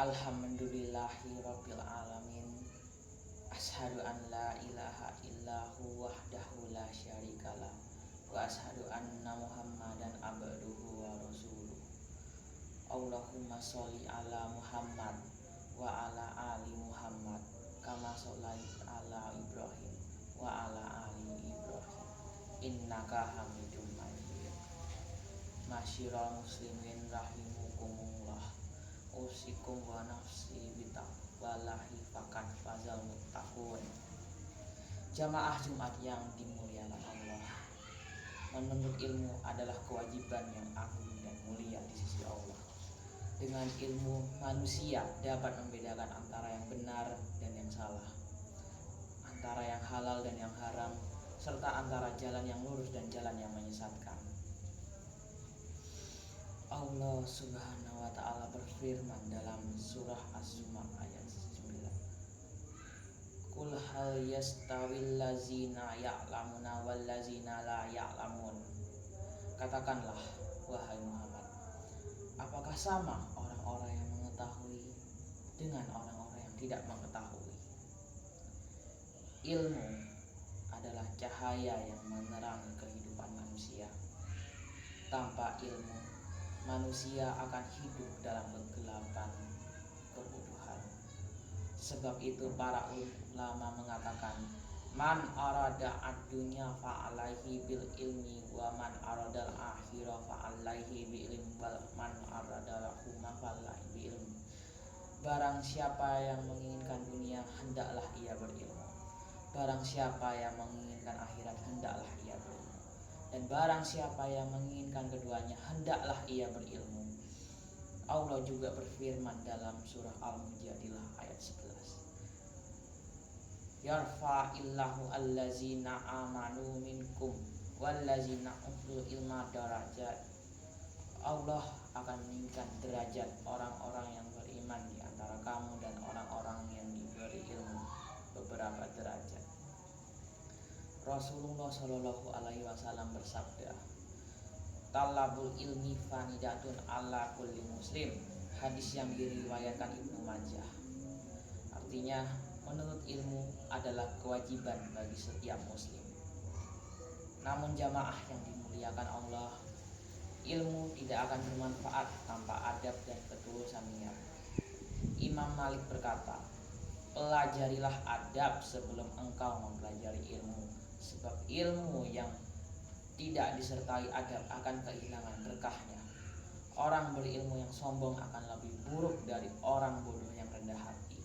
Alhamdulillahi rabbil alamin. Ashadu an la ilaha illahu wahdahu la syarikalah. Wa ashadu anna muhammadan abduhu wa rasuluh. Allahumma sholli ala Muhammad wa ala ali Muhammad kama shollaita ala Ibrahim wa ala ali Ibrahim innaka hamidum majid. Masyiral muslimin rahimukumullah. Usikum wa nafsi bitaqwallahi faqad fazal muttaqun. Jamaah Jumat yang dimuliakan Allah, menuntut ilmu adalah kewajiban yang agung dan mulia di sisi Allah. Dengan ilmu manusia dapat membedakan antara yang benar dan yang salah, antara yang halal dan yang haram, serta antara jalan yang lurus dan jalan yang menyesatkan. Allah Subhanahu wa ta'ala berfirman dalam surah Az-Zumar ayat 9. Qul hal yastawil ladzina ya'lamuna wal ladzina la ya'lamun. Katakanlah wahai Muhammad, apakah sama orang-orang yang mengetahui dengan orang-orang yang tidak mengetahui? Ilmu adalah cahaya yang menerangi kehidupan manusia. Tanpa ilmu, manusia akan hidup dalam kegelapan kebodohan. Sebab itu para ulama mengatakan, man arada ad-dunya fa'alaihi bil ilmi wa man aradal akhirah fa'alaihi bil ilmi wal man aradal huma fa'alaihi bil ilmi. Barang siapa yang menginginkan dunia, hendaklah ia berilmu. Barang siapa yang menginginkan akhirat, hendaklah ia berilmu. Dan barang siapa yang menginginkan keduanya, hendaklah ia berilmu. Allah juga berfirman dalam surah Al-Mujadilah ayat 11. Yarfa'illahu allazina amanu minkum wallazina utul ilma darajat. Allah akan meninggikan derajat orang-orang yang beriman di antara kamu dan orang-orang yang diberi ilmu beberapa derajat. Rasulullah Shallallahu Alaihi Wasallam bersabda, talabul ilmi fanidatun ala kulli muslim. Hadis yang diriwayatkan Ibnu Majah. Artinya, menuntut ilmu adalah kewajiban bagi setiap muslim. Namun jamaah yang dimuliakan Allah, ilmu tidak akan bermanfaat tanpa adab dan ketulusan niat. Imam Malik berkata, pelajarilah adab sebelum engkau mempelajari ilmu, sebab ilmu yang tidak disertai adab akan kehilangan berkahnya. Orang berilmu yang sombong akan lebih buruk dari orang bodoh yang rendah hati.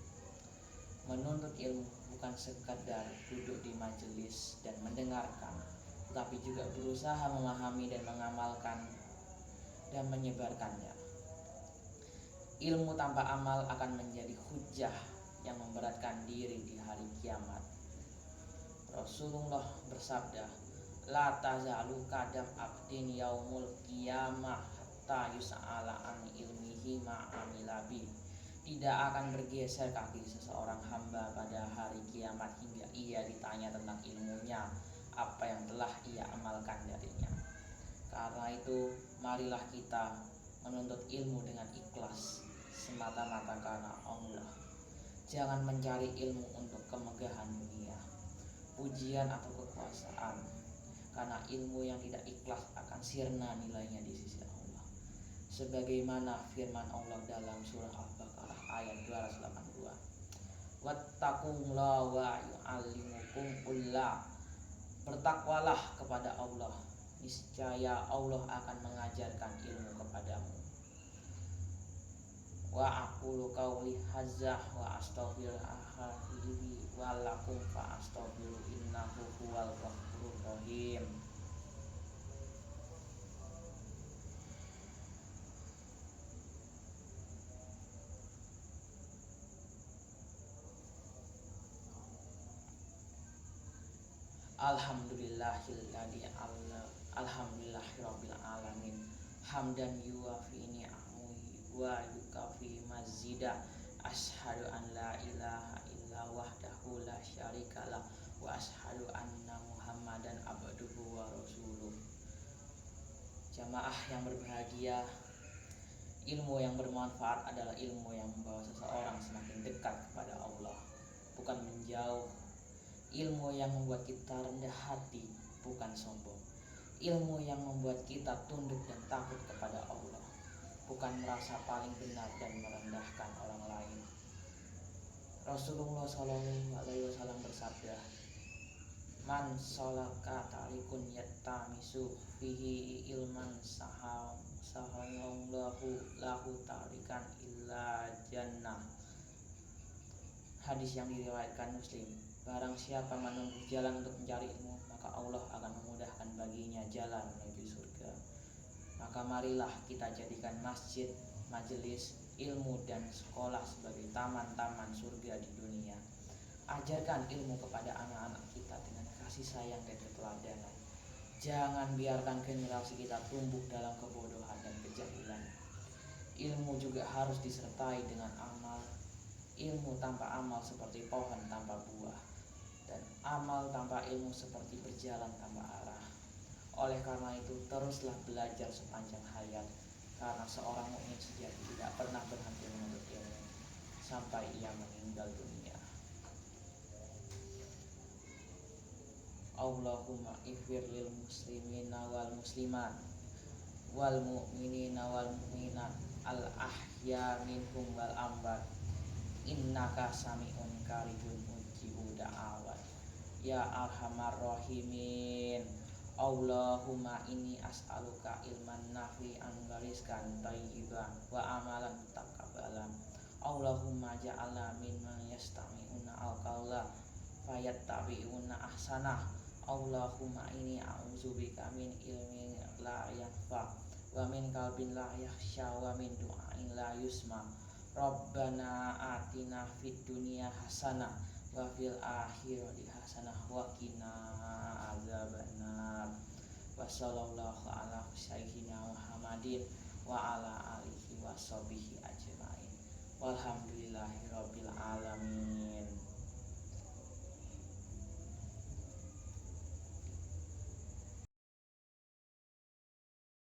Menuntut ilmu bukan sekadar duduk di majelis dan mendengarkan, tapi juga berusaha memahami dan mengamalkan dan menyebarkannya. Ilmu tanpa amal akan menjadi hujjah yang memberatkan diri di hari kiamat. Rasulullah bersabda, la tazalu kadam abdin yaumul qiyamah hatta yus'ala an ilmihi ma'amilabi. Tidak akan bergeser kaki seseorang hamba pada hari kiamat hingga ia ditanya tentang ilmunya, apa yang telah ia amalkan darinya. Karena itu, marilah kita menuntut ilmu dengan ikhlas, semata-mata karena Allah. Jangan mencari ilmu untuk kemegahan dunia, pujian atau kekuasaan, karena ilmu yang tidak ikhlas akan sirna nilainya di sisi Allah. Sebagaimana firman Allah dalam surah Al-Baqarah ayat 282. Wattaqullaha wa yu'allimukumullah. Bertakwalah kepada Allah, niscaya Allah akan mengajarkan ilmu kepadamu. Wa aqulu qauli hadza wa astaghfirullahi wa lakum fa astaghfiru innahu huwal ghafurur rahim. Alhamdulillahirabbil alamin. Hamdan yuwafi ni'amahu wa yukafi mazida. Ashhadu an la ilaha illa wahdahu la syarikalah wa ashhadu anna Muhammadan abduhu wa rasuluh. Jamaah yang berbahagia, Ilmu yang bermanfaat adalah ilmu yang membawa seseorang semakin dekat kepada Allah, bukan menjauh. Ilmu yang membuat kita rendah hati, bukan sombong. Ilmu yang membuat kita tunduk dan takut kepada Allah, bukan merasa paling benar dan merendahkan orang lain. Rasulullah SAW bersabda, "Man sholaka tarikun yattamisu fihi ilman sahallahu lahu tarikan illa jannah." Hadis yang diriwayatkan Muslim. Barang siapa menempuh jalan untuk mencari ilmu, maka Allah akan memudahkan baginya jalan menuju surga. Maka marilah kita jadikan masjid, majelis ilmu dan sekolah sebagai taman-taman surga di dunia. Ajarkan ilmu kepada anak-anak kita dengan kasih sayang dan keteladanan. Jangan biarkan generasi kita tumbuh dalam kebodohan dan kejahilan. Ilmu juga harus disertai dengan amal. Ilmu tanpa amal seperti pohon tanpa buah, dan amal tanpa ilmu seperti berjalan tanpa arah. Oleh karena itu, teruslah belajar sepanjang hayat, karena seorang mukmin sejati tidak pernah berhenti menuntut ilmu sampai ia meninggal dunia. Allahumma ighfir lil muslimina wal muslimat wal mu'minina wal mu'minat al ahya minhum wal amwat innaka sami'un qaribun mujibu da'awat ya arhamar rahimin. Allahumma inni as'aluka ilman nafi'an wa rizqan thayyiban wa amalan mutakabbalan. Allahumma ja'alna mimman yastami'una al-qawla fayattabi'una ahsanah. Allahumma inni a'udzubika min ilmin la yanfa wa min qalbin la yakhsha wa min du'ain la yusma. Rabbana atina fid dunya hasanah wa fil akhirati hasanah wa qina adzabannar. Wa sallallahu ala sayyidina Muhammadin wa ala alihi wa sahbihi ajmain. Walhamdulillah.